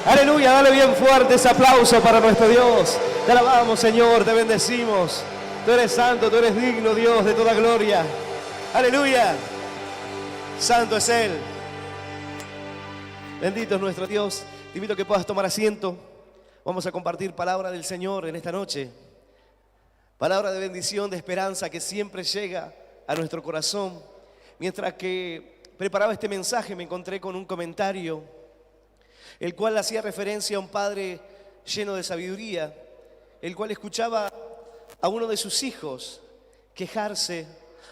Aleluya, dale bien fuerte ese aplauso para nuestro Dios. Te alabamos, Señor, te bendecimos. Tú eres santo, tú eres digno, Dios, de toda gloria. Aleluya. Santo es Él. Bendito es nuestro Dios. Te invito a que puedas tomar asiento. Vamos a compartir palabra del Señor en esta noche. Palabra de bendición, de esperanza que siempre llega a nuestro corazón. Mientras que preparaba este mensaje me encontré con un comentario, el cual hacía referencia a un padre lleno de sabiduría, el cual escuchaba a uno de sus hijos quejarse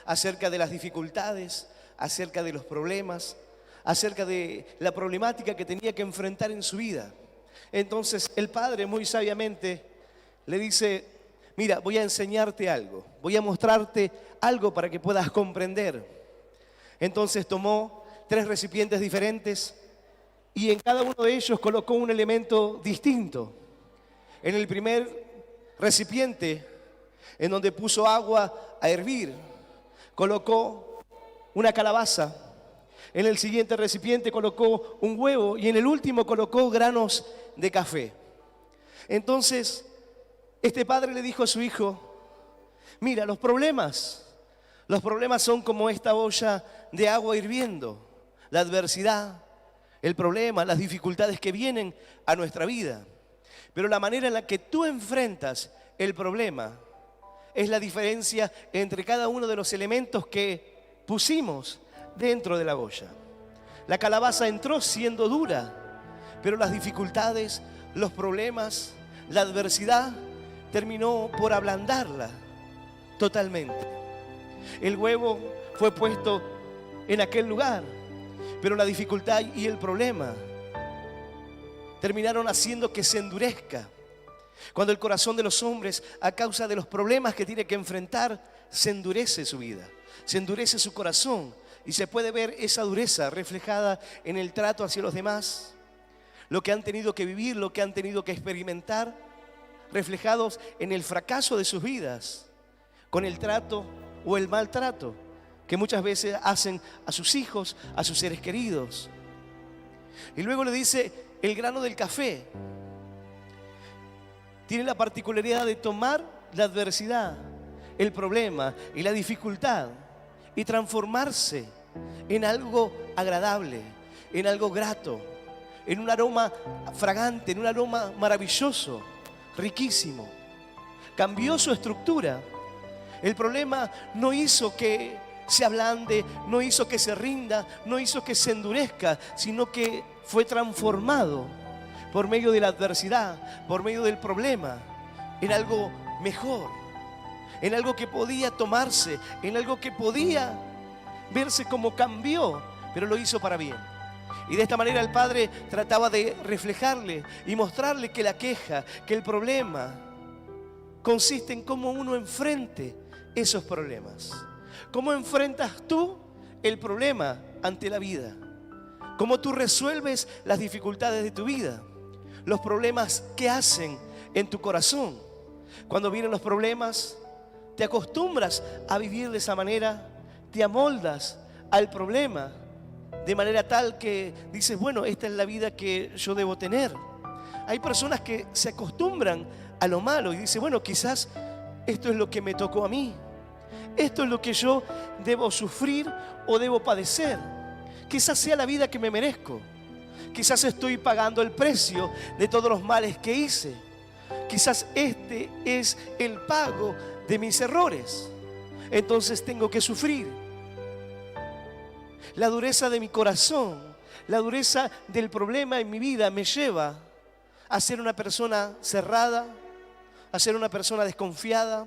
acerca de las dificultades, acerca de los problemas, acerca de la problemática que tenía que enfrentar en su vida. Entonces el padre muy sabiamente le dice: mira, voy a enseñarte algo, voy a mostrarte algo para que puedas comprender. Entonces tomó 3 recipientes diferentes y en cada uno de ellos colocó un elemento distinto. En el primer recipiente, en donde puso agua a hervir, colocó una calabaza. En el siguiente recipiente colocó un huevo y en el último colocó granos de café. Entonces, este padre le dijo a su hijo: mira, los problemas son como esta olla de agua hirviendo. La adversidad, el problema, las dificultades que vienen a nuestra vida. Pero la manera en la que tú enfrentas el problema es la diferencia entre cada uno de los elementos que pusimos dentro de la olla. La calabaza entró siendo dura, pero las dificultades, los problemas, la adversidad terminó por ablandarla totalmente. El huevo fue puesto en aquel lugar, pero la dificultad y el problema terminaron haciendo que se endurezca. Cuando el corazón de los hombres, a causa de los problemas que tiene que enfrentar, se endurece su vida, se endurece su corazón, y se puede ver esa dureza reflejada en el trato hacia los demás, lo que han tenido que vivir, lo que han tenido que experimentar, reflejados en el fracaso de sus vidas, con el trato o el maltrato que muchas veces hacen a sus hijos, a sus seres queridos. Y luego le dice: el grano del café tiene la particularidad de tomar la adversidad, el problema y la dificultad y transformarse en algo agradable, en algo grato, en un aroma fragante, en un aroma maravilloso, riquísimo. Cambió su estructura. El problema no hizo que se ablande, no hizo que se rinda, no hizo que se endurezca, sino que fue transformado por medio de la adversidad, por medio del problema, en algo mejor, en algo que podía tomarse, en algo que podía verse como cambió, pero lo hizo para bien. Y de esta manera el padre trataba de reflejarle y mostrarle que la queja, que el problema consiste en cómo uno enfrente esos problemas. ¿Cómo enfrentas tú el problema ante la vida? ¿Cómo tú resuelves las dificultades de tu vida? Los problemas que hacen en tu corazón. Cuando vienen los problemas, te acostumbras a vivir de esa manera, te amoldas al problema de manera tal que dices: bueno, esta es la vida que yo debo tener. Hay personas que se acostumbran a lo malo y dicen: bueno, quizás esto es lo que me tocó a mí. Esto es lo que yo debo sufrir o debo padecer. Quizás sea la vida que me merezco. Quizás estoy pagando el precio de todos los males que hice. Quizás este es el pago de mis errores. Entonces tengo que sufrir. La dureza de mi corazón, la dureza del problema en mi vida me lleva a ser una persona cerrada, a ser una persona desconfiada,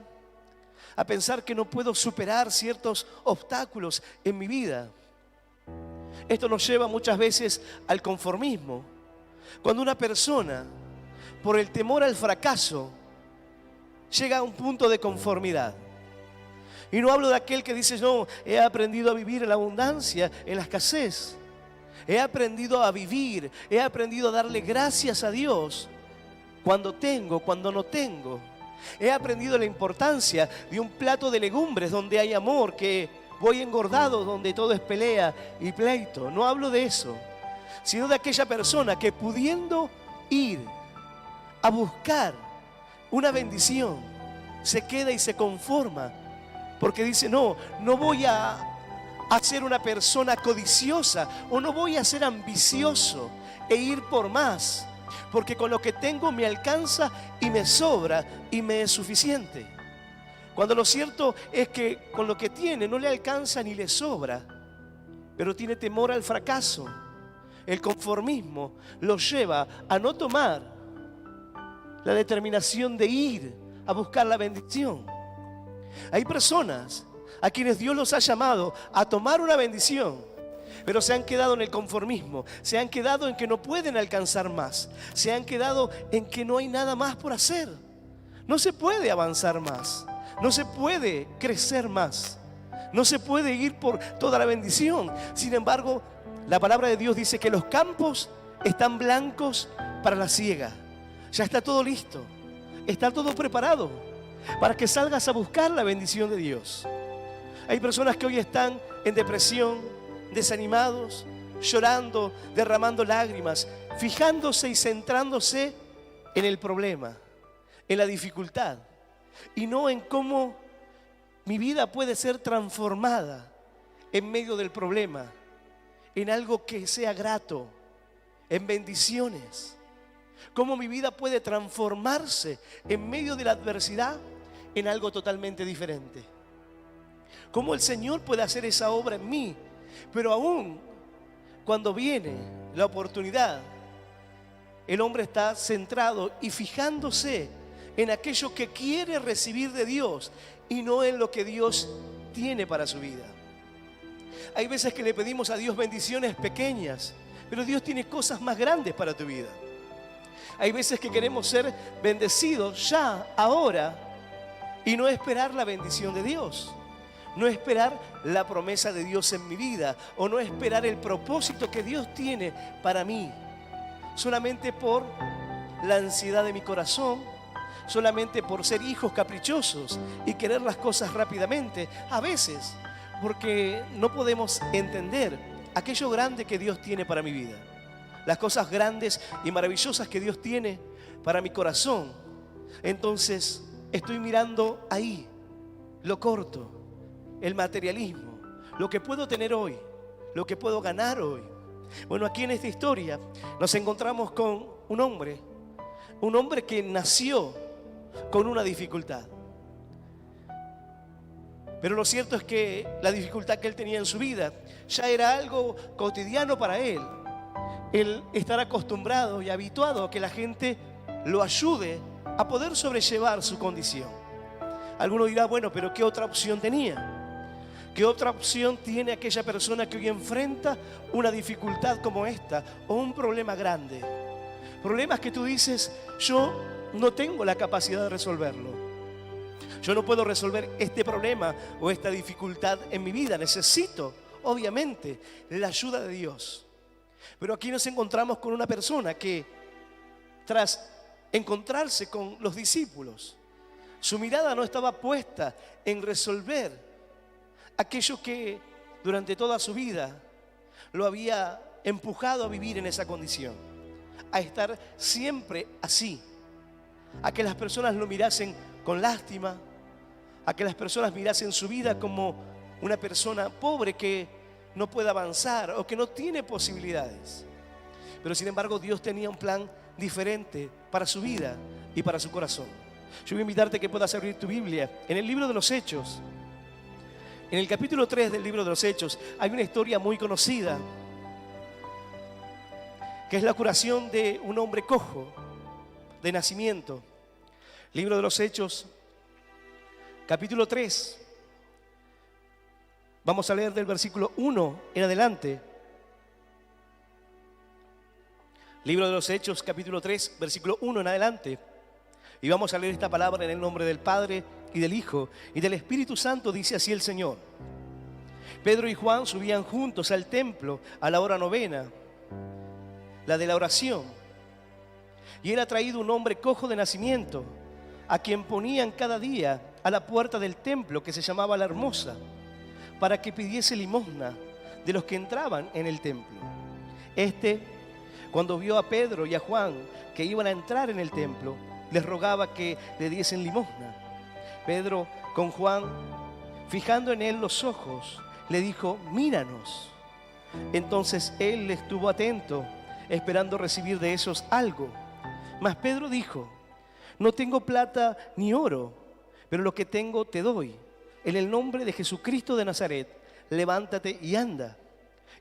a pensar que no puedo superar ciertos obstáculos en mi vida. Esto nos lleva muchas veces al conformismo. Cuando una persona, por el temor al fracaso, llega a un punto de conformidad. Y no hablo de aquel que dice: no, he aprendido a vivir en la abundancia, en la escasez. He aprendido a vivir, he aprendido a darle gracias a Dios cuando tengo, cuando no tengo. He aprendido la importancia de un plato de legumbres donde hay amor, que voy engordado donde todo es pelea y pleito. No hablo de eso, sino de aquella persona que pudiendo ir a buscar una bendición, se queda y se conforma, porque dice, no voy a ser una persona codiciosa, o no voy a ser ambicioso e ir por más, porque con lo que tengo me alcanza y me sobra y me es suficiente. Cuando lo cierto es que con lo que tiene no le alcanza ni le sobra, pero tiene temor al fracaso. El conformismo lo lleva a no tomar la determinación de ir a buscar la bendición. Hay personas a quienes Dios los ha llamado a tomar una bendición, pero se han quedado en el conformismo, se han quedado en que no pueden alcanzar más, se han quedado en que no hay nada más por hacer. No se puede avanzar más, no se puede crecer más, no se puede ir por toda la bendición. Sin embargo, la palabra de Dios dice que los campos están blancos para la siega. Ya está todo listo, está todo preparado para que salgas a buscar la bendición de Dios. Hay personas que hoy están en depresión, desanimados, llorando, derramando lágrimas, fijándose y centrándose en el problema, en la dificultad, y no en cómo mi vida puede ser transformada en medio del problema, en algo que sea grato, en bendiciones. Cómo mi vida puede transformarse en medio de la adversidad en algo totalmente diferente. Cómo el Señor puede hacer esa obra en mí, pero aún cuando viene la oportunidad, el hombre está centrado y fijándose en aquello que quiere recibir de Dios y no en lo que Dios tiene para su vida. Hay veces que le pedimos a Dios bendiciones pequeñas, pero Dios tiene cosas más grandes para tu vida. Hay veces que queremos ser bendecidos ya, ahora, y no esperar la bendición de Dios. No esperar la promesa de Dios en mi vida, o no esperar el propósito que Dios tiene para mí. Solamente por la ansiedad de mi corazón, solamente por ser hijos caprichosos y querer las cosas rápidamente. A veces, porque no podemos entender aquello grande que Dios tiene para mi vida. Las cosas grandes y maravillosas que Dios tiene para mi corazón. Entonces estoy mirando ahí lo corto, el materialismo, lo que puedo tener hoy, lo que puedo ganar hoy. Bueno, aquí en esta historia nos encontramos con un hombre que nació con una dificultad. Pero lo cierto es que la dificultad que él tenía en su vida ya era algo cotidiano para él. Él estar acostumbrado y habituado a que la gente lo ayude a poder sobrellevar su condición. Alguno dirá, bueno, pero ¿qué otra opción tenía? ¿Qué otra opción tiene aquella persona que hoy enfrenta una dificultad como esta o un problema grande? Problemas que tú dices, yo no tengo la capacidad de resolverlo. Yo no puedo resolver este problema o esta dificultad en mi vida. Necesito, obviamente, la ayuda de Dios. Pero aquí nos encontramos con una persona que, tras encontrarse con los discípulos, su mirada no estaba puesta en resolver aquello que durante toda su vida lo había empujado a vivir en esa condición, a estar siempre así, a que las personas lo mirasen con lástima, a que las personas mirasen su vida como una persona pobre que no puede avanzar o que no tiene posibilidades. Pero sin embargo Dios tenía un plan diferente para su vida y para su corazón. Yo voy a invitarte a que puedas abrir tu Biblia en el libro de los Hechos. En el capítulo 3 del libro de los Hechos hay una historia muy conocida, que es la curación de un hombre cojo de nacimiento. Libro de los Hechos, capítulo 3. Vamos a leer del versículo 1 en adelante. Libro de los Hechos, capítulo 3, versículo 1 en adelante. Y vamos a leer esta palabra en el nombre del Padre y del Hijo y del Espíritu Santo. Dice así el Señor. Pedro y Juan subían juntos al templo a la hora novena, la de la oración. Y era traído un hombre cojo de nacimiento, a quien ponían cada día a la puerta del templo, que se llamaba La Hermosa, para que pidiese limosna de los que entraban en el templo. cuando vio a Pedro y a Juan que iban a entrar en el templo, les rogaba que le diesen limosna. Pedro, con Juan, fijando en él los ojos, le dijo: míranos. Entonces él estuvo atento, esperando recibir de ellos algo. Mas Pedro dijo: no tengo plata ni oro, pero lo que tengo te doy. En el nombre de Jesucristo de Nazaret, levántate y anda.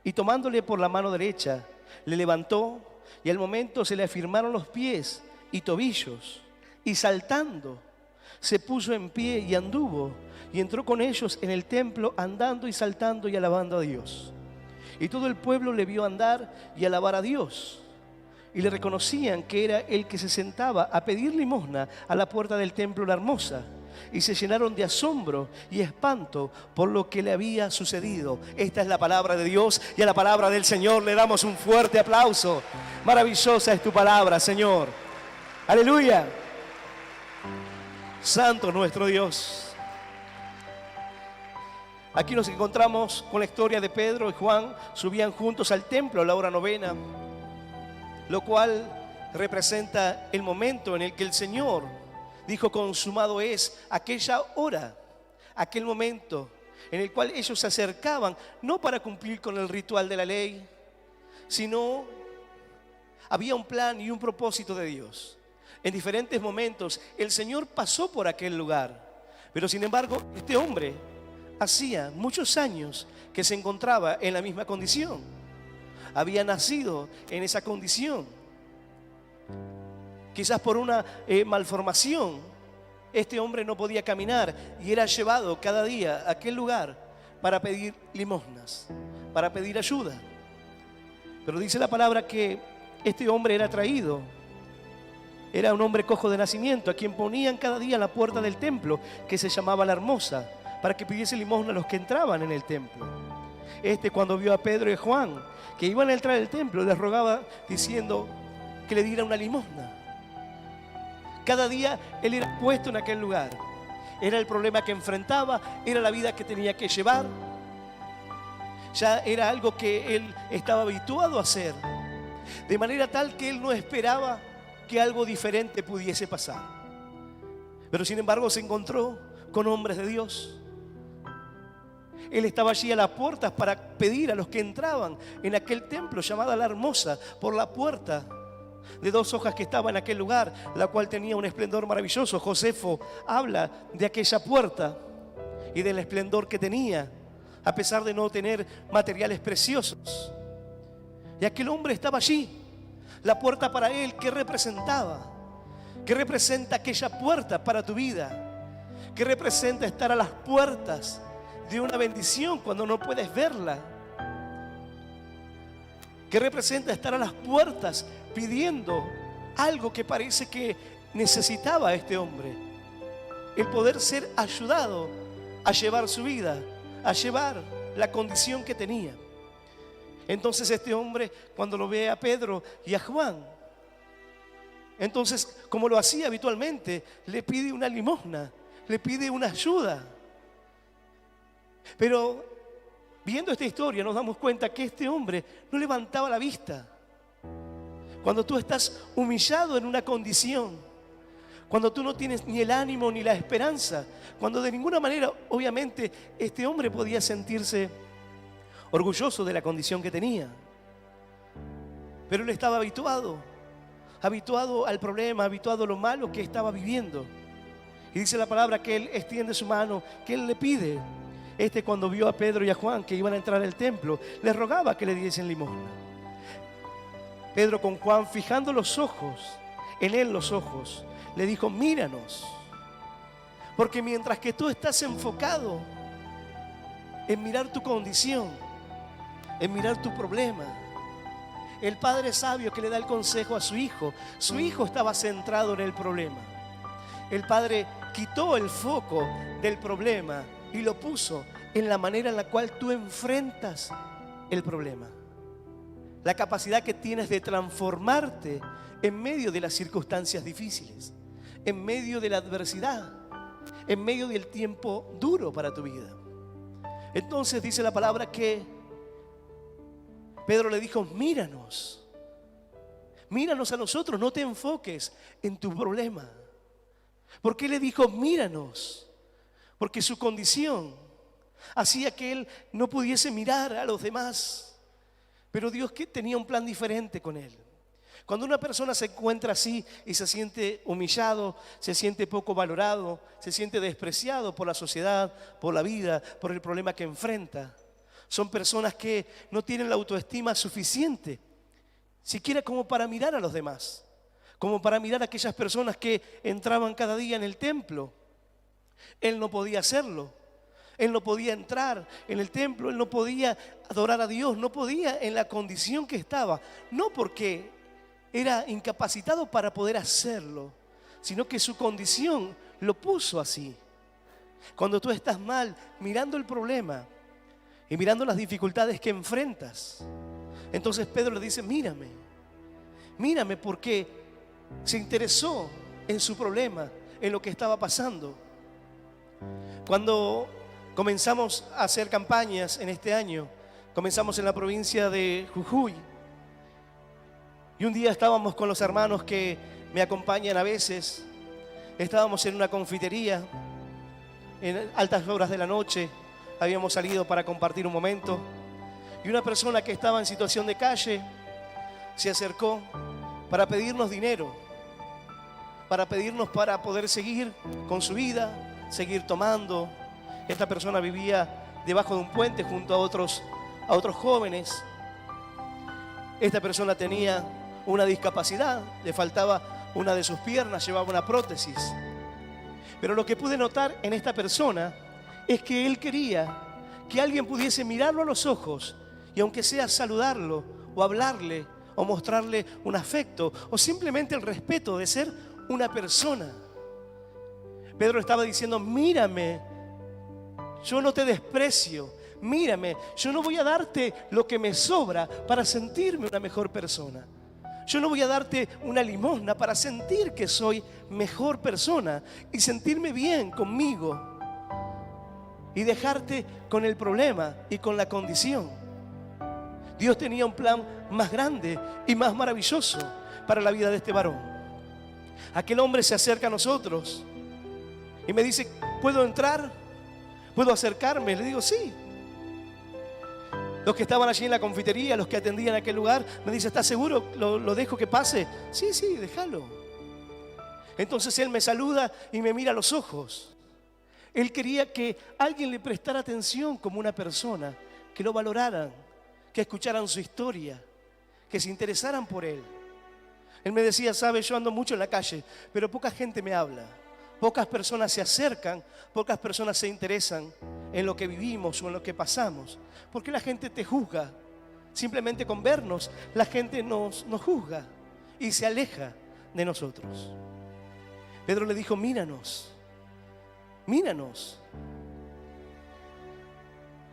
Y tomándole por la mano derecha, le levantó, y al momento se le afirmaron los pies y tobillos, y saltando se puso en pie y anduvo, y entró con ellos en el templo, andando y saltando y alabando a Dios. Y todo el pueblo le vio andar y alabar a Dios, y le reconocían que era el que se sentaba a pedir limosna a la puerta del templo La Hermosa, y se llenaron de asombro y espanto por lo que le había sucedido. Esta es la palabra de Dios, y a la palabra del Señor le damos un fuerte aplauso. Maravillosa es tu palabra, Señor. Aleluya. Santo nuestro Dios. Aquí nos encontramos con la historia de Pedro y Juan. Subían juntos al templo a la hora novena, lo cual representa el momento en el que el Señor dijo: consumado es. Aquella hora, aquel momento en el cual ellos se acercaban, no para cumplir con el ritual de la ley, sino había un plan y un propósito de Dios. En diferentes momentos el Señor pasó por aquel lugar, pero sin embargo este hombre hacía muchos años que se encontraba en la misma condición. Había nacido en esa condición. Quizás por una malformación, este hombre no podía caminar y era llevado cada día a aquel lugar para pedir limosnas, para pedir ayuda. Pero dice la palabra que este hombre era traído. Era un hombre cojo de nacimiento, a quien ponían cada día en la puerta del templo, que se llamaba La Hermosa, para que pidiese limosna a los que entraban en el templo. Cuando vio a Pedro y Juan que iban a entrar al templo, les rogaba diciendo que le diera una limosna. Cada día él era puesto en aquel lugar. Era el problema que enfrentaba, era la vida que tenía que llevar. Ya era algo que él estaba habituado a hacer, de manera tal que él no esperaba que algo diferente pudiese pasar. Pero sin embargo se encontró con hombres de Dios. Él estaba allí a las puertas para pedir a los que entraban en aquel templo llamada La Hermosa, por la puerta de 2 hojas que estaba en aquel lugar, la cual tenía un esplendor maravilloso. Josefo habla de aquella puerta y del esplendor que tenía, a pesar de no tener materiales preciosos. Y aquel hombre estaba allí. La puerta para él, ¿qué representaba? ¿Qué representa aquella puerta para tu vida? ¿Qué representa estar a las puertas de una bendición cuando no puedes verla? ¿Qué representa estar a las puertas pidiendo algo que parece que necesitaba este hombre? El poder ser ayudado a llevar su vida, a llevar la condición que tenía. Entonces este hombre, cuando lo ve a Pedro y a Juan, entonces, como lo hacía habitualmente, le pide una limosna, le pide una ayuda. Pero viendo esta historia nos damos cuenta que este hombre no levantaba la vista. Cuando tú estás humillado en una condición, cuando tú no tienes ni el ánimo ni la esperanza, cuando de ninguna manera, obviamente, este hombre podía sentirse orgulloso de la condición que tenía. Pero él estaba habituado al problema, habituado a lo malo que estaba viviendo. Y dice la palabra que él extiende su mano, que él le pide. Cuando vio a Pedro y a Juan que iban a entrar al templo, les rogaba que le diesen limosna. Pedro con Juan, fijando los ojos, en él los ojos, le dijo: míranos. Porque mientras que tú estás enfocado en mirar tu condición, en mirar tu problema, el padre sabio que le da el consejo a su hijo estaba centrado en el problema. El padre quitó el foco del problema y lo puso en la manera en la cual tú enfrentas el problema. La capacidad que tienes de transformarte en medio de las circunstancias difíciles, en medio de la adversidad, en medio del tiempo duro para tu vida. Entonces dice la palabra que Pedro le dijo: míranos. míranos a nosotros, no te enfoques en tu problema. ¿Por qué le dijo míranos? Porque su condición hacía que él no pudiese mirar a los demás. Pero Dios que tenía un plan diferente con él. Cuando una persona se encuentra así y se siente humillado, se siente poco valorado, se siente despreciado por la sociedad, por la vida, por el problema que enfrenta, son personas que no tienen la autoestima suficiente, siquiera como para mirar a los demás, como para mirar a aquellas personas que entraban cada día en el templo. Él no podía hacerlo. Él no podía entrar en el templo, él no podía adorar a Dios, no podía en la condición que estaba. No porque era incapacitado para poder hacerlo, sino que su condición lo puso así. Cuando tú estás mal, mirando el problema y mirando las dificultades que enfrentas, entonces Pedro le dice, mírame, mírame, porque se interesó en su problema, en lo que estaba pasando. Cuando comenzamos a hacer campañas en este año, comenzamos en la provincia de Jujuy. Y un día estábamos con los hermanos que me acompañan a veces. Estábamos en una confitería, en altas horas de la noche. Habíamos salido para compartir un momento. Y una persona que estaba en situación de calle se acercó para pedirnos dinero, para pedirnos para poder seguir con su vida, seguir tomando. Esta persona vivía debajo de un puente junto a otros jóvenes. Esta persona tenía una discapacidad, le faltaba una de sus piernas, llevaba una prótesis. Pero lo que pude notar en esta persona es que él quería que alguien pudiese mirarlo a los ojos y aunque sea saludarlo o hablarle o mostrarle un afecto o simplemente el respeto de ser una persona. Pedro estaba diciendo, mírame, yo no te desprecio, mírame, yo no voy a darte lo que me sobra para sentirme una mejor persona. Yo no voy a darte una limosna para sentir que soy mejor persona y sentirme bien conmigo y dejarte con el problema y con la condición. Dios tenía un plan más grande y más maravilloso para la vida de este varón. Aquel hombre se acerca a nosotros y me dice, ¿puedo entrar? ¿Puedo acercarme? Le digo, sí. Los que estaban allí en la confitería, los que atendían aquel lugar, me dice, ¿estás seguro? ¿Lo dejo que pase? Sí, sí, déjalo. Entonces él me saluda y me mira a los ojos. Él quería que alguien le prestara atención como una persona, que lo valoraran, que escucharan su historia, que se interesaran por él. Él me decía, sabes, yo ando mucho en la calle, pero poca gente me habla. Pocas personas se acercan, pocas personas se interesan en lo que vivimos o en lo que pasamos. Porque la gente te juzga. Simplemente con vernos, la gente nos juzga y se aleja de nosotros. Pedro le dijo, míranos, míranos.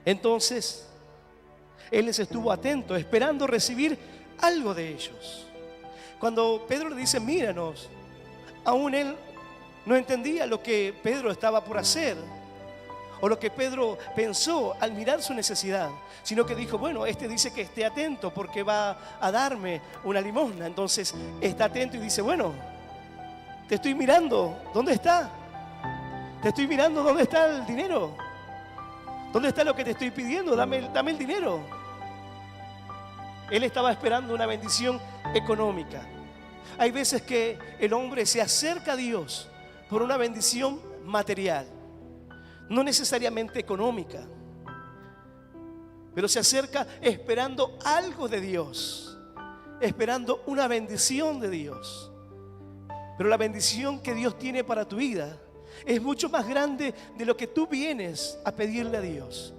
Entonces, él les estuvo atento, esperando recibir algo de ellos. Cuando Pedro le dice, míranos, aún él no entendía lo que Pedro estaba por hacer o lo que Pedro pensó al mirar su necesidad, sino que dijo, bueno, este dice que esté atento porque va a darme una limosna. Entonces está atento y dice, bueno, te estoy mirando, ¿dónde está? Te estoy mirando, ¿dónde está el dinero? ¿Dónde está lo que te estoy pidiendo? Dame el dinero. Él estaba esperando una bendición económica. Hay veces que el hombre se acerca a Dios por una bendición material, no necesariamente económica, pero se acerca esperando algo de Dios, esperando una bendición de Dios. Pero la bendición que Dios tiene para tu vida es mucho más grande de lo que tú vienes a pedirle a Dios.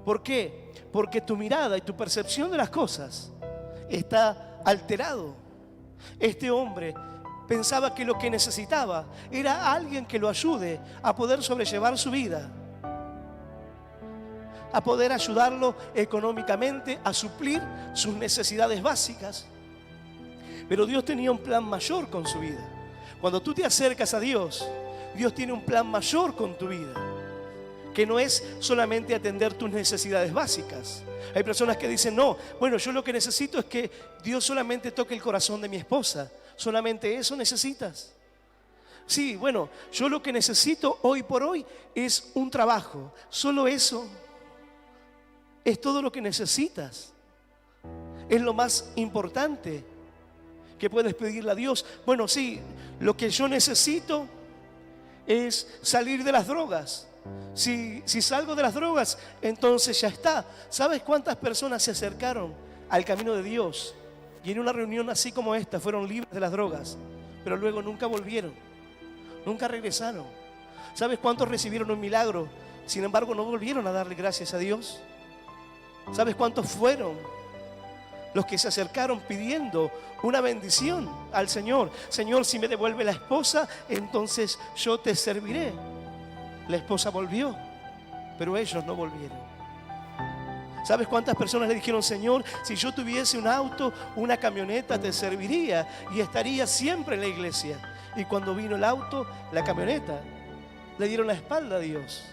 ¿Por qué? Porque tu mirada y tu percepción de las cosas está alterado. Este hombre pensaba que lo que necesitaba era alguien que lo ayude a poder sobrellevar su vida, a poder ayudarlo económicamente, a suplir sus necesidades básicas. Pero Dios tenía un plan mayor con su vida. Cuando tú te acercas a Dios, Dios tiene un plan mayor con tu vida. que no es solamente atender tus necesidades básicas. Hay personas que dicen, no, bueno, yo lo que necesito es que Dios solamente toque el corazón de mi esposa. ¿Solamente eso necesitas? Sí, bueno, yo lo que necesito hoy por hoy es un trabajo. Solo eso es todo lo que necesitas. Es lo más importante que puedes pedirle a Dios. Bueno, sí, lo que yo necesito es salir de las drogas. Si salgo de las drogas, entonces ya está. ¿Sabes cuántas personas se acercaron al camino de Dios y en una reunión así como esta fueron libres de las drogas, pero luego nunca volvieron, nunca regresaron? ¿Sabes cuántos recibieron un milagro, sin embargo no volvieron a darle gracias a Dios? ¿Sabes cuántos fueron los que se acercaron pidiendo una bendición al Señor? Señor, si me devuelve la esposa, entonces yo te serviré. La esposa volvió, pero ellos no volvieron. ¿Sabes cuántas personas le dijeron, Señor, si yo tuviese un auto, una camioneta, te serviría y estaría siempre en la iglesia? Y cuando vino el auto, la camioneta, le dieron la espalda a Dios.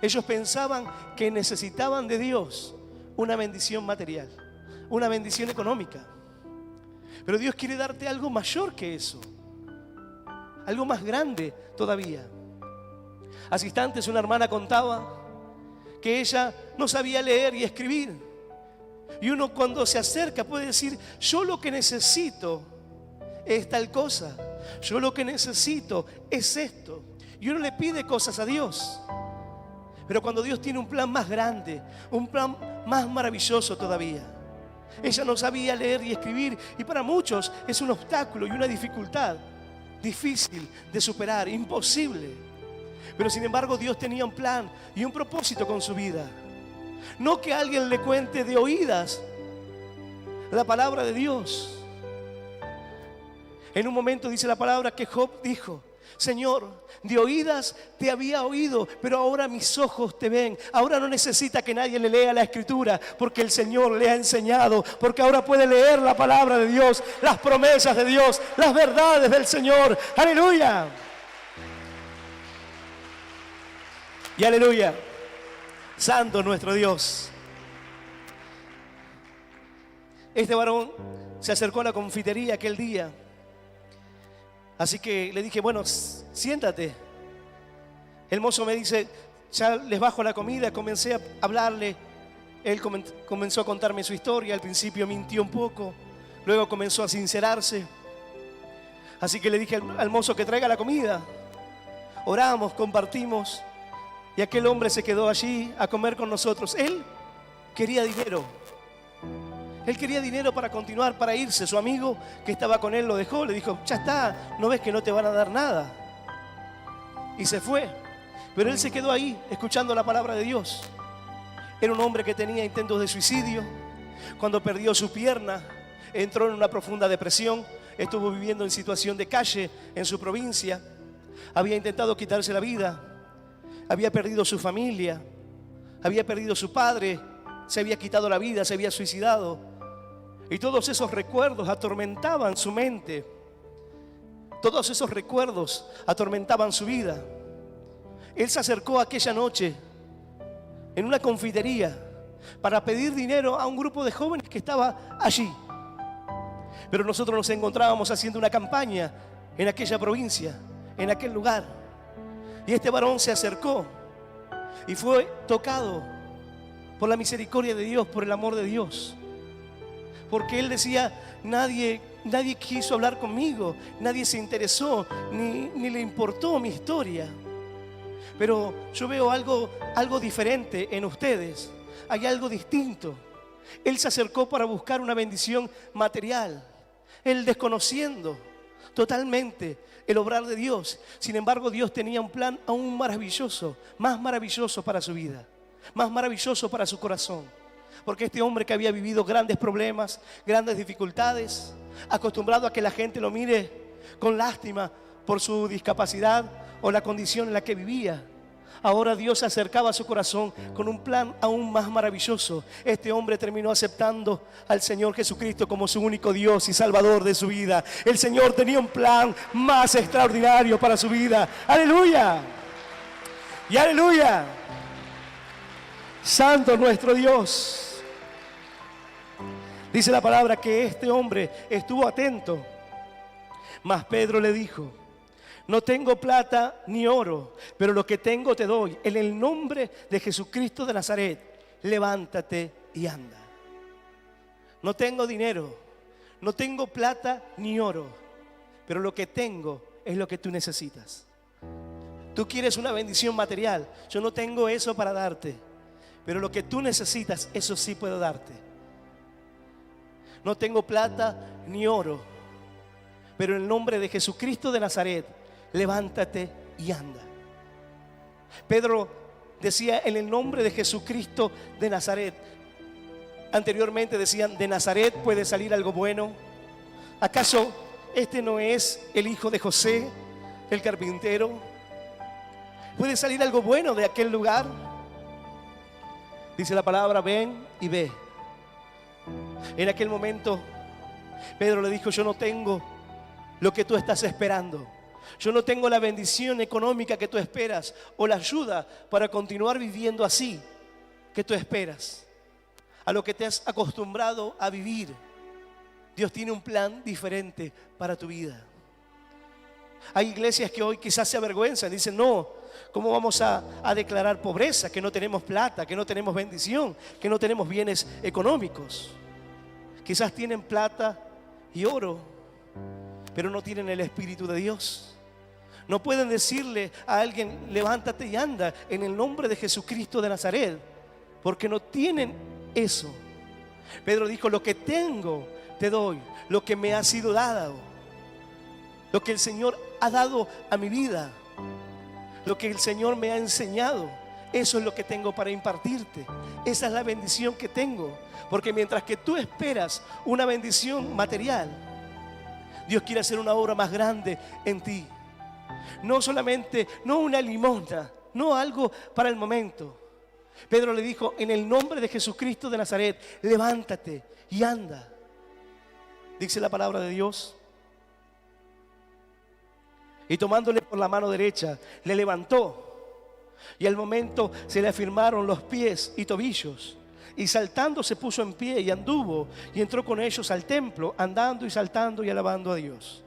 Ellos pensaban que necesitaban de Dios una bendición material, una bendición económica. Pero Dios quiere darte algo mayor que eso, algo más grande todavía. Hace instantes una hermana contaba que ella no sabía leer y escribir. Y uno cuando se acerca puede decir, yo lo que necesito es tal cosa, yo lo que necesito es esto. Y uno le pide cosas a Dios. Pero cuando Dios tiene un plan más grande, un plan más maravilloso todavía. Ella no sabía leer y escribir, y para muchos es un obstáculo y una dificultad difícil de superar, imposible. Pero sin embargo Dios tenía un plan y un propósito con su vida. No que alguien le cuente de oídas la palabra de Dios. En un momento dice la palabra que Job dijo, Señor, de oídas te había oído, pero ahora mis ojos te ven. Ahora no necesita que nadie le lea la escritura, porque el Señor le ha enseñado, porque ahora puede leer la palabra de Dios, las promesas de Dios, las verdades del Señor. ¡Aleluya! Y aleluya, santo nuestro Dios. Este varón se acercó a la confitería aquel día. Así que le dije, bueno, siéntate. El mozo me dice, ya les bajo la comida. Comencé a hablarle. Él comenzó a contarme su historia. Al principio mintió un poco. Luego comenzó a sincerarse. Así que le dije al mozo que traiga la comida. Oramos, compartimos. Y aquel hombre se quedó allí a comer con nosotros. Él quería dinero. Él quería dinero para continuar, para irse. Su amigo que estaba con él lo dejó. Le dijo, ya está, ¿no ves que no te van a dar nada? Y se fue. Pero él se quedó ahí, escuchando la palabra de Dios. Era un hombre que tenía intentos de suicidio. Cuando perdió su pierna, entró en una profunda depresión. Estuvo viviendo en situación de calle en su provincia. Había intentado quitarse la vida. Había perdido su familia, había perdido su padre, se había quitado la vida, se había suicidado. Y todos esos recuerdos atormentaban su mente. Todos esos recuerdos atormentaban su vida. Él se acercó aquella noche en una confitería para pedir dinero a un grupo de jóvenes que estaba allí. Pero nosotros nos encontrábamos haciendo una campaña en aquella provincia, en aquel lugar. Y este varón se acercó y fue tocado por la misericordia de Dios, por el amor de Dios. Porque él decía, nadie quiso hablar conmigo, nadie se interesó, ni le importó mi historia. Pero yo veo algo diferente en ustedes, hay algo distinto. Él se acercó para buscar una bendición material, él desconociendo totalmente el obrar de Dios. Sin embargo, Dios tenía un plan aún maravilloso, más maravilloso para su vida, más maravilloso para su corazón. Porque este hombre que había vivido grandes problemas, grandes dificultades, acostumbrado a que la gente lo mire con lástima por su discapacidad o la condición en la que vivía, ahora Dios se acercaba a su corazón con un plan aún más maravilloso. Este hombre terminó aceptando al Señor Jesucristo como su único Dios y Salvador de su vida. El Señor tenía un plan más extraordinario para su vida. ¡Aleluya! Y aleluya. Santo nuestro Dios. Dice la palabra que este hombre estuvo atento. Mas Pedro le dijo: no tengo plata ni oro, pero lo que tengo te doy. En el nombre de Jesucristo de Nazaret, levántate y anda. No tengo dinero, no tengo plata ni oro, pero lo que tengo es lo que tú necesitas. Tú quieres una bendición material. Yo no tengo eso para darte, pero lo que tú necesitas, eso sí puedo darte. No tengo plata ni oro, pero en el nombre de Jesucristo de Nazaret, levántate y anda. Pedro decía en el nombre de Jesucristo de Nazaret. Anteriormente decían: de Nazaret puede salir algo bueno. ¿Acaso este no es el hijo de José, el carpintero? ¿Puede salir algo bueno de aquel lugar? Dice la palabra: ven y ve. En aquel momento Pedro le dijo: yo no tengo lo que tú estás esperando. Yo no tengo la bendición económica que tú esperas, o la ayuda para continuar viviendo así que tú esperas, a lo que te has acostumbrado a vivir. Dios tiene un plan diferente para tu vida. Hay iglesias que hoy quizás se avergüenzan, dicen: no, ¿cómo vamos a declarar pobreza? Que no tenemos plata, que no tenemos bendición, que no tenemos bienes económicos. Quizás tienen plata y oro, pero no tienen el Espíritu de Dios. No pueden decirle a alguien: levántate y anda en el nombre de Jesucristo de Nazaret, porque no tienen eso. Pedro dijo: lo que tengo te doy, lo que me ha sido dado, lo que el Señor ha dado a mi vida, lo que el Señor me ha enseñado, eso es lo que tengo para impartirte. Esa es la bendición que tengo, porque mientras que tú esperas una bendición material, Dios quiere hacer una obra más grande en ti. No solamente, no una limosna, no algo para el momento. Pedro le dijo: en el nombre de Jesucristo de Nazaret, levántate y anda. Dice la palabra de Dios. Y tomándole por la mano derecha, le levantó. Y al momento se le afirmaron los pies y tobillos. Y saltando se puso en pie y anduvo. Y entró con ellos al templo, andando y saltando y alabando a Dios.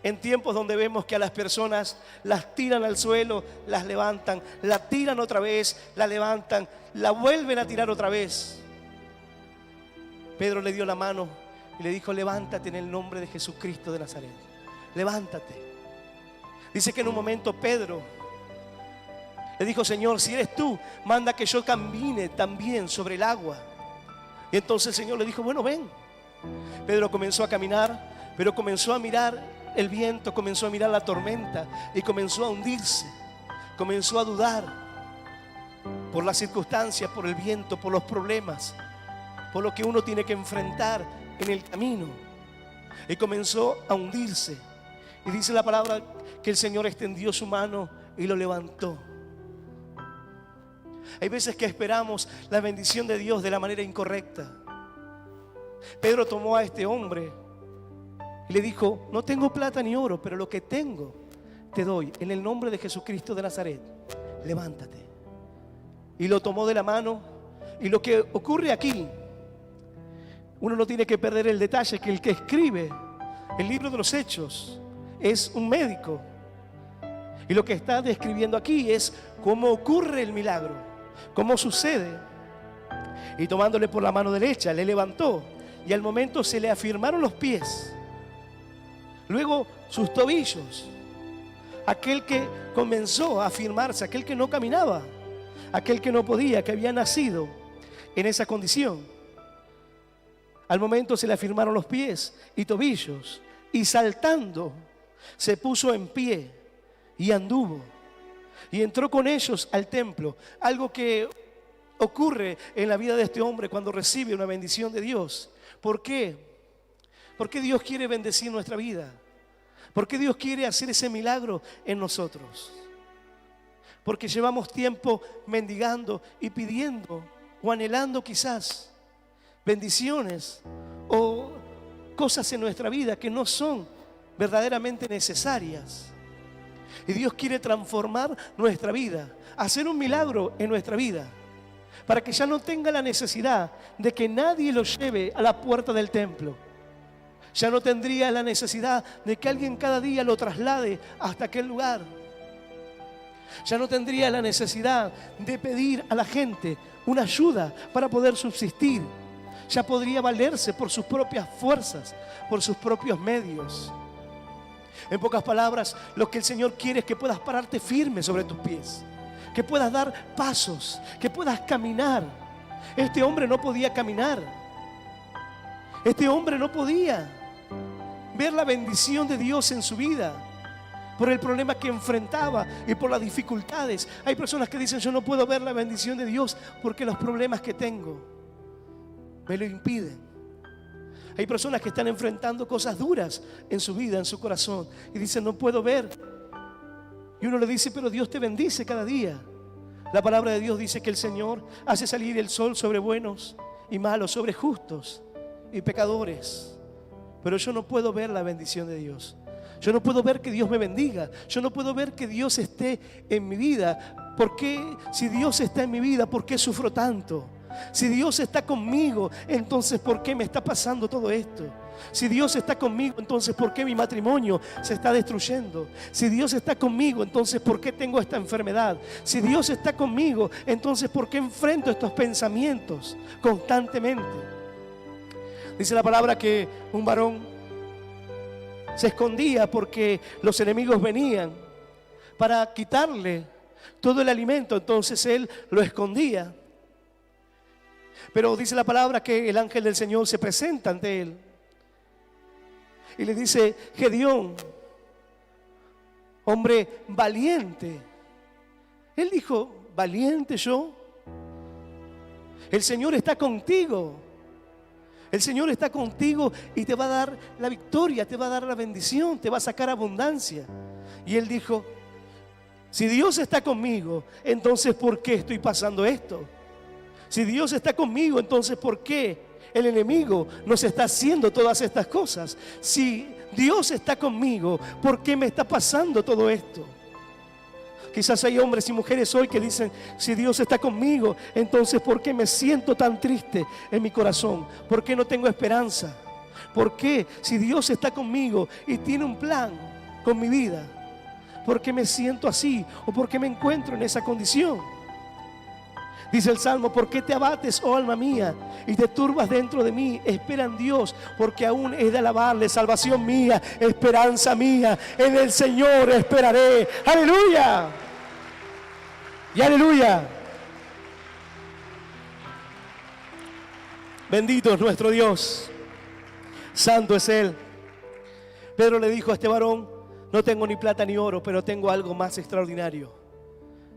En tiempos donde vemos que a las personas las tiran al suelo, las levantan, la tiran otra vez, la levantan, la vuelven a tirar otra vez. Pedro le dio la mano y le dijo: levántate en el nombre de Jesucristo de Nazaret. Levántate. Dice que en un momento Pedro le dijo: Señor, si eres tú, manda que yo camine también sobre el agua. Y entonces el Señor le dijo: bueno, ven. Pedro comenzó a caminar, pero comenzó a mirar el viento, comenzó a mirar la tormenta y comenzó a hundirse. Comenzó a dudar por las circunstancias, por el viento, por los problemas, por lo que uno tiene que enfrentar en el camino. Y comenzó a hundirse. Y dice la palabra que el Señor extendió su mano y lo levantó. Hay veces que esperamos la bendición de Dios de la manera incorrecta. Pedro tomó a este hombre y le dijo: no tengo plata ni oro, pero lo que tengo te doy. En el nombre de Jesucristo de Nazaret, levántate. Y lo tomó de la mano. Y lo que ocurre aquí, uno no tiene que perder el detalle, que el que escribe el libro de los Hechos es un médico. Y lo que está describiendo aquí es cómo ocurre el milagro, cómo sucede. Y tomándole por la mano derecha, le levantó. Y al momento se le afirmaron los pies. Luego sus tobillos. Aquel que comenzó a afirmarse, aquel que no caminaba, aquel que no podía, que había nacido en esa condición. Al momento se le afirmaron los pies y tobillos. Y saltando se puso en pie y anduvo. Y entró con ellos al templo. Algo que ocurre en la vida de este hombre cuando recibe una bendición de Dios. ¿Por qué? ¿Por qué Dios quiere bendecir nuestra vida? ¿Por qué Dios quiere hacer ese milagro en nosotros? Porque llevamos tiempo mendigando y pidiendo o anhelando quizás bendiciones o cosas en nuestra vida que no son verdaderamente necesarias. Y Dios quiere transformar nuestra vida, hacer un milagro en nuestra vida, para que ya no tenga la necesidad de que nadie lo lleve a la puerta del templo. Ya no tendría la necesidad de que alguien cada día lo traslade hasta aquel lugar. Ya no tendría la necesidad de pedir a la gente una ayuda para poder subsistir. Ya podría valerse por sus propias fuerzas, por sus propios medios. En pocas palabras, lo que el Señor quiere es que puedas pararte firme sobre tus pies, que puedas dar pasos, que puedas caminar. Este hombre no podía caminar. Este hombre no podía ver la bendición de Dios en su vida por el problema que enfrentaba y por las dificultades. Hay personas que dicen: yo no puedo ver la bendición de Dios porque los problemas que tengo me lo impiden. Hay personas que están enfrentando cosas duras en su vida, en su corazón, y dicen: no puedo ver. Y uno le dice: pero Dios te bendice cada día. La palabra de Dios dice que el Señor hace salir el sol sobre buenos y malos, sobre justos y pecadores. Pero yo no puedo ver la bendición de Dios. Yo no puedo ver que Dios me bendiga. Yo no puedo ver que Dios esté en mi vida. ¿Por qué? Si Dios está en mi vida, ¿por qué sufro tanto? Si Dios está conmigo, entonces ¿por qué me está pasando todo esto? Si Dios está conmigo, entonces ¿por qué mi matrimonio se está destruyendo? Si Dios está conmigo, entonces ¿por qué tengo esta enfermedad? Si Dios está conmigo, entonces ¿por qué enfrento estos pensamientos constantemente? Dice la palabra que un varón se escondía porque los enemigos venían para quitarle todo el alimento. Entonces él lo escondía. Pero dice la palabra que el ángel del Señor se presenta ante él y le dice: Gedeón, hombre valiente. Él dijo: ¿valiente yo? El Señor está contigo. El Señor está contigo y te va a dar la victoria, te va a dar la bendición, te va a sacar abundancia. Y él dijo: si Dios está conmigo, entonces ¿por qué estoy pasando esto? Si Dios está conmigo, entonces ¿por qué el enemigo nos está haciendo todas estas cosas? Si Dios está conmigo, ¿por qué me está pasando todo esto? Quizás hay hombres y mujeres hoy que dicen: si Dios está conmigo, entonces ¿por qué me siento tan triste en mi corazón? ¿Por qué no tengo esperanza? ¿Por qué, si Dios está conmigo y tiene un plan con mi vida, por qué me siento así? ¿O por qué me encuentro en esa condición? Dice el Salmo: ¿por qué te abates, oh alma mía, y te turbas dentro de mí? Espera en Dios, porque aún he de alabarle. Salvación mía, esperanza mía, en el Señor esperaré. ¡Aleluya! Y aleluya. Bendito es nuestro Dios, santo es Él. Pedro le dijo a este varón: no tengo ni plata ni oro, pero tengo algo más extraordinario.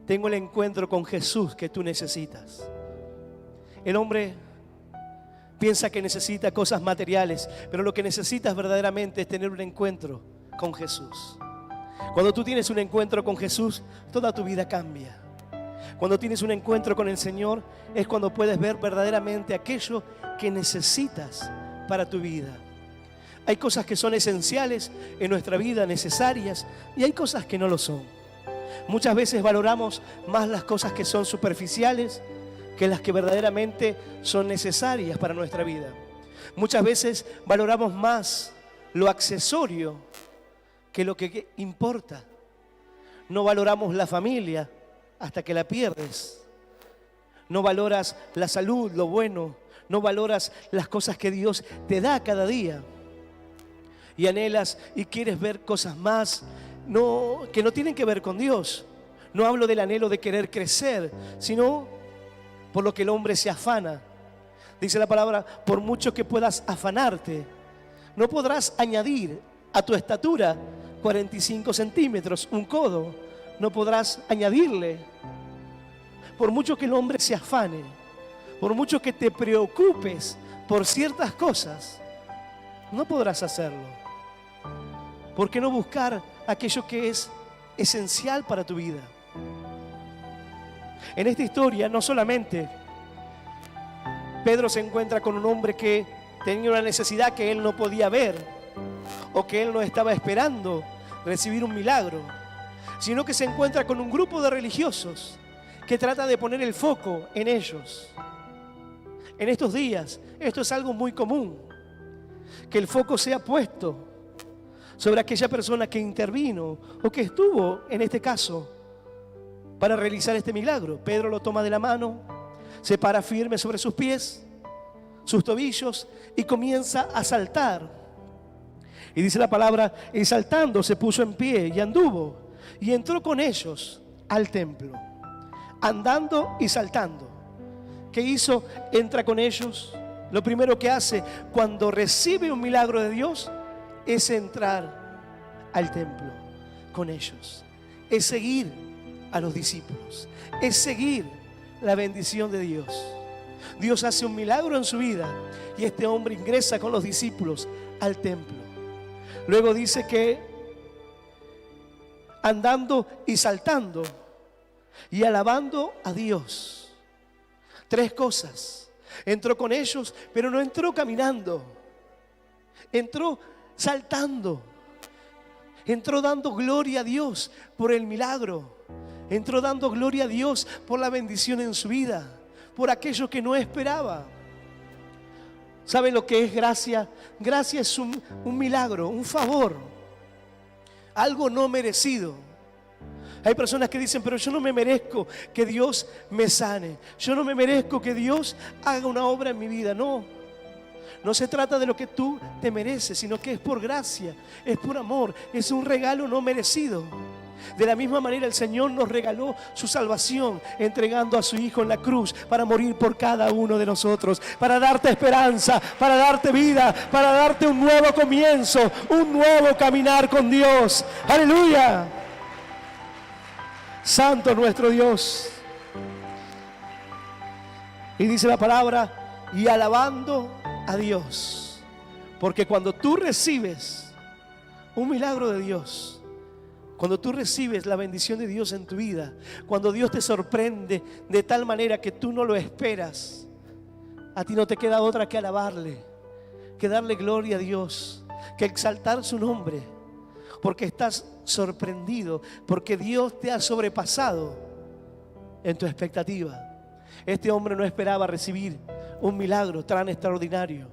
Tengo el encuentro con Jesús que tú necesitas. El hombre piensa que necesita cosas materiales, pero lo que necesitas verdaderamente es tener un encuentro con Jesús. Cuando tú tienes un encuentro con Jesús, toda tu vida cambia. Cuando tienes un encuentro con el Señor, es cuando puedes ver verdaderamente aquello que necesitas para tu vida. Hay cosas que son esenciales en nuestra vida, necesarias, y hay cosas que no lo son. Muchas veces valoramos más las cosas que son superficiales que las que verdaderamente son necesarias para nuestra vida. Muchas veces valoramos más lo accesorio que lo que importa. No valoramos la familia hasta que la pierdes. No valoras la salud, lo bueno. No valoras las cosas que Dios te da cada día. Y anhelas y quieres ver cosas más que no tienen que ver con Dios. No hablo del anhelo de querer crecer, sino por lo que el hombre se afana. Dice la palabra: por mucho que puedas afanarte, no podrás añadir a tu estatura 45 centímetros, un codo. No podrás añadirle. Por mucho que el hombre se afane, por mucho que te preocupes por ciertas cosas, no podrás hacerlo. ¿Por qué no buscar aquello que es esencial para tu vida? En esta historia no solamente Pedro se encuentra con un hombre que tenía una necesidad que él no podía ver o que él no estaba esperando recibir un milagro, sino que se encuentra con un grupo de religiosos que trata de poner el foco en ellos. En estos días, esto es algo muy común, que el foco sea puesto sobre aquella persona que intervino o que estuvo, en este caso, para realizar este milagro. Pedro lo toma de la mano, se para firme sobre sus pies, sus tobillos, y comienza a saltar. Y dice la palabra, y saltando se puso en pie y anduvo, y entró con ellos al templo, andando y saltando. ¿Qué hizo? Entra con ellos. Lo primero que hace cuando recibe un milagro de Dios es entrar al templo con ellos. Es seguir a los discípulos. Es seguir la bendición de Dios. Dios hace un milagro en su vida y este hombre ingresa con los discípulos al templo. Luego dice que andando y saltando y alabando a Dios. 3 cosas. Entró con ellos, pero no entró caminando. Entró saltando. Entró dando gloria a Dios por el milagro. Entró dando gloria a Dios por la bendición en su vida, por aquello que no esperaba. ¿Saben lo que es gracia? Gracia es un milagro, un favor, algo no merecido. Hay personas que dicen, pero yo no me merezco que Dios me sane. Yo no me merezco que Dios haga una obra en mi vida. No, no se trata de lo que tú te mereces, sino que es por gracia, es por amor, es un regalo no merecido. De la misma manera el Señor nos regaló su salvación, entregando a su Hijo en la cruz para morir por cada uno de nosotros, para darte esperanza, para darte vida, para darte un nuevo comienzo, un nuevo caminar con Dios. ¡Aleluya! Santo nuestro Dios. Y dice la palabra, y alabando a Dios. Porque cuando tú recibes un milagro de Dios, cuando tú recibes la bendición de Dios en tu vida, cuando Dios te sorprende de tal manera que tú no lo esperas, a ti no te queda otra que alabarle, que darle gloria a Dios, que exaltar su nombre, porque estás sorprendido, porque Dios te ha sobrepasado en tu expectativa. Este hombre no esperaba recibir un milagro tan extraordinario,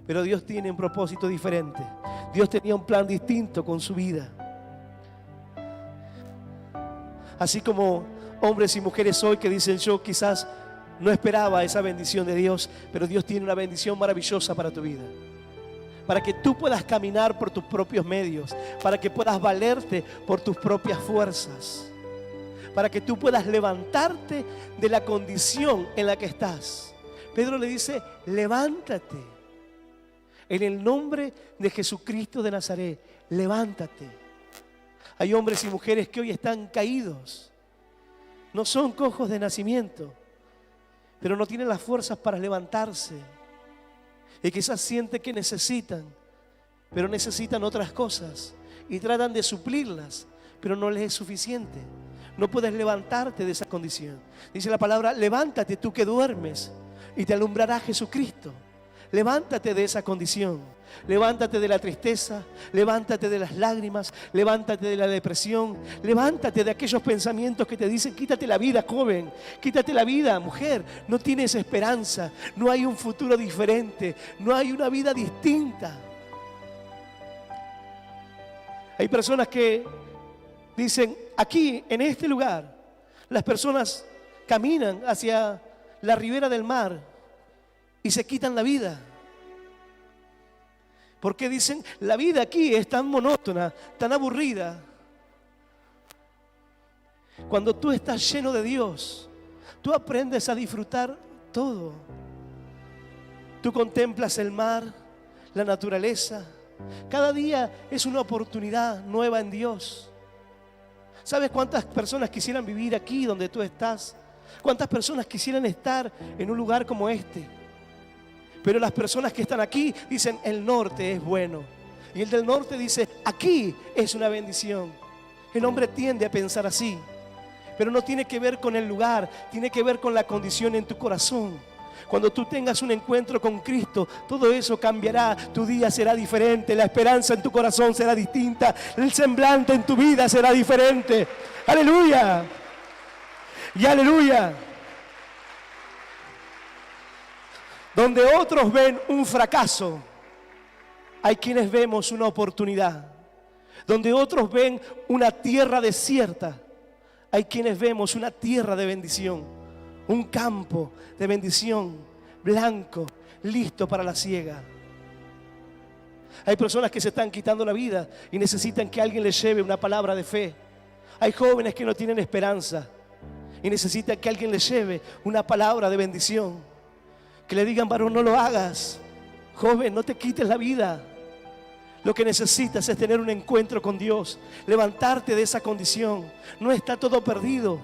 pero Dios tiene un propósito diferente. Dios tenía un plan distinto con su vida. Así como hombres y mujeres hoy que dicen, yo quizás no esperaba esa bendición de Dios, pero Dios tiene una bendición maravillosa para tu vida. Para que tú puedas caminar por tus propios medios, para que puedas valerte por tus propias fuerzas, para que tú puedas levantarte de la condición en la que estás. Pedro le dice, levántate. En el nombre de Jesucristo de Nazaret, levántate. Hay hombres y mujeres que hoy están caídos. No son cojos de nacimiento, pero no tienen las fuerzas para levantarse. Y quizás sienten que necesitan, pero necesitan otras cosas. Y tratan de suplirlas, pero no les es suficiente. No puedes levantarte de esa condición. Dice la palabra, levántate tú que duermes y te alumbrará Jesucristo. Levántate de esa condición. Levántate de la tristeza, levántate de las lágrimas, levántate de la depresión, levántate de aquellos pensamientos que te dicen, quítate la vida, joven, quítate la vida, mujer, no tienes esperanza, no hay un futuro diferente, no hay una vida distinta. Hay personas que dicen, aquí, en este lugar, las personas caminan hacia la ribera del mar y se quitan la vida. Porque dicen, la vida aquí es tan monótona, tan aburrida. Cuando tú estás lleno de Dios, tú aprendes a disfrutar todo. Tú contemplas el mar, la naturaleza. Cada día es una oportunidad nueva en Dios. ¿Sabes cuántas personas quisieran vivir aquí donde tú estás? ¿Cuántas personas quisieran estar en un lugar como este? Pero las personas que están aquí dicen, el norte es bueno. Y el del norte dice, aquí es una bendición. El hombre tiende a pensar así. Pero no tiene que ver con el lugar, tiene que ver con la condición en tu corazón. Cuando tú tengas un encuentro con Cristo, todo eso cambiará. Tu día será diferente, la esperanza en tu corazón será distinta, el semblante en tu vida será diferente. ¡Aleluya! Y aleluya. Donde otros ven un fracaso, hay quienes vemos una oportunidad. Donde otros ven una tierra desierta, hay quienes vemos una tierra de bendición, un campo de bendición, blanco, listo para la siega. Hay personas que se están quitando la vida y necesitan que alguien les lleve una palabra de fe. Hay jóvenes que no tienen esperanza y necesitan que alguien les lleve una palabra de bendición. Que le digan: varón, no lo hagas. Joven, no te quites la vida. Lo que necesitas es tener un encuentro con Dios, levantarte de esa condición. No está todo perdido.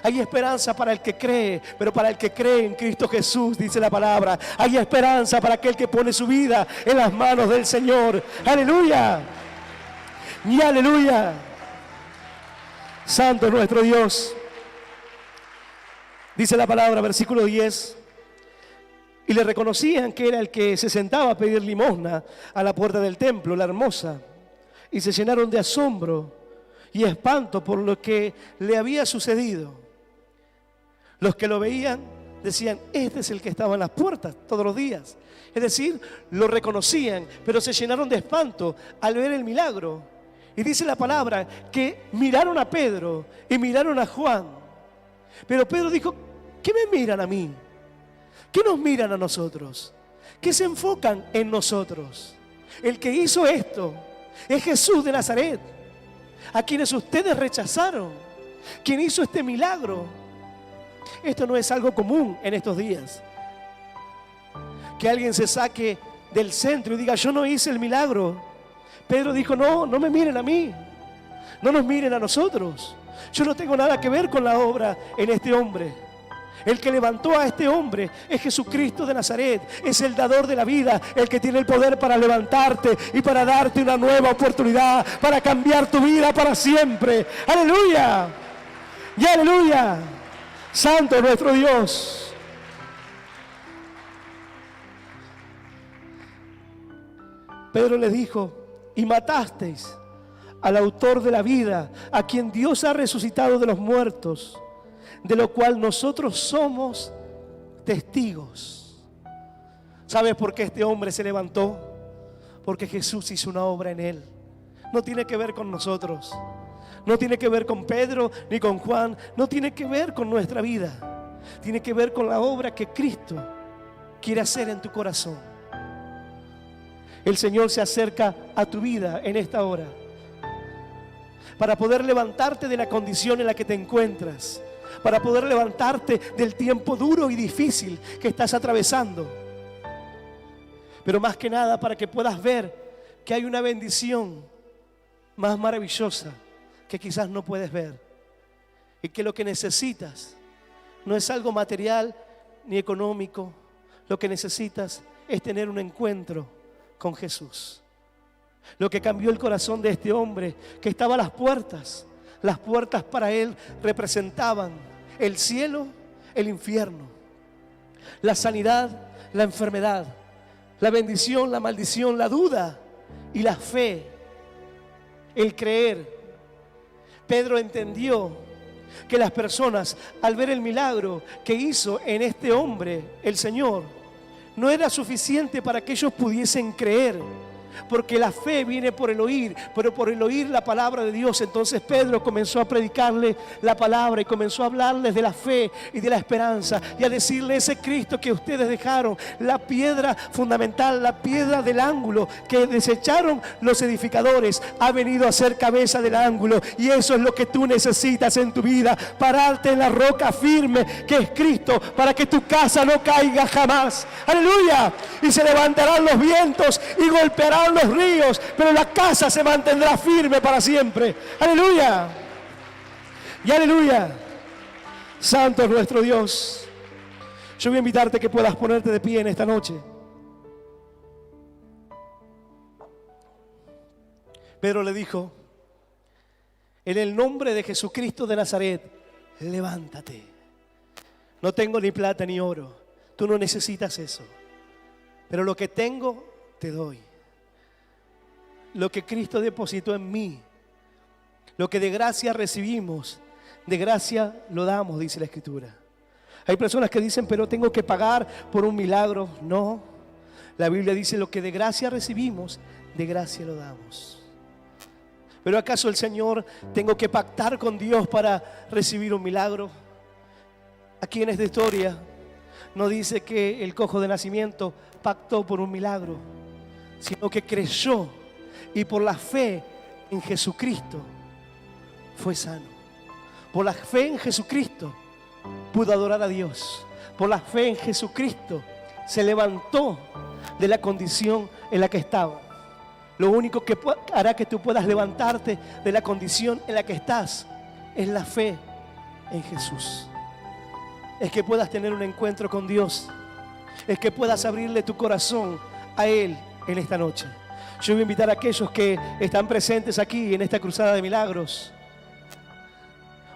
Hay esperanza para el que cree, pero para el que cree en Cristo Jesús, dice la palabra. Hay esperanza para aquel que pone su vida en las manos del Señor. ¡Aleluya! ¡Y aleluya! Santo es nuestro Dios. Dice la palabra, versículo 10. Y le reconocían que era el que se sentaba a pedir limosna a la puerta del templo, la hermosa. Y se llenaron de asombro y espanto por lo que le había sucedido. Los que lo veían decían: este es el que estaba en las puertas todos los días. Es decir, lo reconocían, pero se llenaron de espanto al ver el milagro. Y dice la palabra que miraron a Pedro y miraron a Juan. Pero Pedro dijo: ¿qué me miran a mí? ¿Qué nos miran a nosotros? ¿Qué se enfocan en nosotros? El que hizo esto es Jesús de Nazaret, a quienes ustedes rechazaron, quien hizo este milagro. Esto no es algo común en estos días. Que alguien se saque del centro y diga: yo no hice el milagro. Pedro dijo: no me miren a mí, no nos miren a nosotros. Yo no tengo nada que ver con la obra en este hombre. El que levantó a este hombre es Jesucristo de Nazaret. Es el dador de la vida, el que tiene el poder para levantarte y para darte una nueva oportunidad, para cambiar tu vida para siempre. ¡Aleluya! ¡Y aleluya! Santo es nuestro Dios. Pedro le dijo: y matasteis al autor de la vida, a quien Dios ha resucitado de los muertos, de lo cual nosotros somos testigos. ¿Sabes por qué este hombre se levantó? Porque Jesús hizo una obra en él. No tiene que ver con nosotros, no tiene que ver con Pedro ni con Juan, no tiene que ver con nuestra vida. Tiene que ver con la obra que Cristo quiere hacer en tu corazón. El Señor se acerca a tu vida en esta hora para poder levantarte de la condición en la que te encuentras, para poder levantarte del tiempo duro y difícil que estás atravesando. Pero más que nada para que puedas ver que hay una bendición más maravillosa que quizás no puedes ver. Y que lo que necesitas no es algo material ni económico. Lo que necesitas es tener un encuentro con Jesús. Lo que cambió el corazón de este hombre, que estaba a las puertas para él representaban el cielo, el infierno, la sanidad, la enfermedad, la bendición, la maldición, la duda y la fe, el creer. Pedro entendió que las personas, al ver el milagro que hizo en este hombre el Señor, no era suficiente para que ellos pudiesen creer, porque la fe viene por el oír, pero por el oír la palabra de Dios. Entonces Pedro comenzó a predicarle la palabra y comenzó a hablarles de la fe y de la esperanza y a decirle: ese Cristo que ustedes dejaron, la piedra fundamental, la piedra del ángulo que desecharon los edificadores, ha venido a ser cabeza del ángulo. Y eso es lo que tú necesitas en tu vida: pararte en la roca firme que es Cristo, para que tu casa no caiga jamás. ¡Aleluya! Y se levantarán los vientos y golpearán los ríos, pero la casa se mantendrá firme para siempre. ¡Aleluya! Y aleluya. Santo es nuestro Dios. Yo voy a invitarte que puedas ponerte de pie en esta noche. Pedro le dijo: en el nombre de Jesucristo de Nazaret, levántate. No tengo ni plata ni oro. tú no necesitas eso. Pero lo que tengo, te doy. Lo que Cristo depositó en mí, lo que de gracia recibimos, de gracia lo damos, dice la Escritura. Hay personas que dicen, pero tengo que pagar por un milagro. No, la Biblia dice, lo que de gracia recibimos, de gracia lo damos. ¿Pero acaso el Señor tengo que pactar con Dios para recibir un milagro? Aquí en esta historia no dice que el cojo de nacimiento pactó por un milagro, sino que creyó y por la fe en Jesucristo fue sano. Por la fe en Jesucristo pudo adorar a Dios. Por la fe en Jesucristo se levantó de la condición en la que estaba. Lo único que hará que tú puedas levantarte de la condición en la que estás es la fe en Jesús. Es que puedas tener un encuentro con Dios. Es que puedas abrirle tu corazón a Él en esta noche. Yo voy a invitar a aquellos que están presentes aquí en esta cruzada de milagros,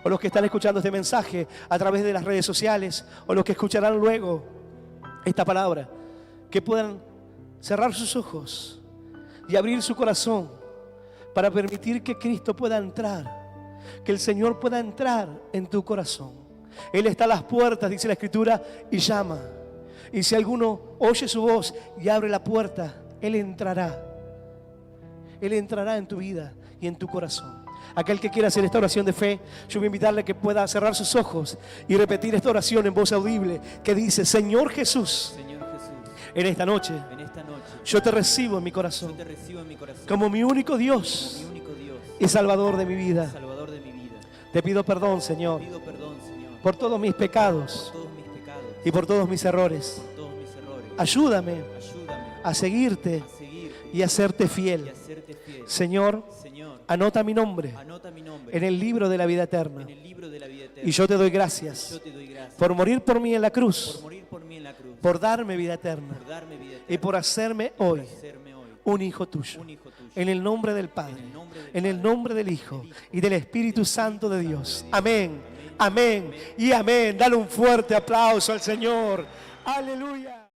o los que están escuchando este mensaje a través de las redes sociales, o los que escucharán luego esta palabra, que puedan cerrar sus ojos y abrir su corazón para permitir que Cristo pueda entrar, que el Señor pueda entrar en tu corazón. Él está a las puertas, dice la Escritura, y llama. Y si alguno oye su voz y abre la puerta, Él entrará. Él entrará en tu vida y en tu corazón. Aquel que quiera hacer esta oración de fe, yo voy a invitarle a que pueda cerrar sus ojos y repetir esta oración en voz audible que dice: Señor Jesús, en esta noche, yo te recibo en mi corazón, como mi único Dios y Salvador de mi vida. Te pido perdón, Señor, por todos mis pecados y por todos mis errores. Ayúdame a seguirte y a serte fiel. Señor, anota mi nombre en el libro de la vida eterna. Y yo te doy gracias por morir por mí en la cruz, por darme vida eterna y por hacerme hoy un hijo tuyo. En el nombre del Padre, en el nombre del Hijo y del Espíritu Santo de Dios. Amén, amén y amén. Dale un fuerte aplauso al Señor. Aleluya.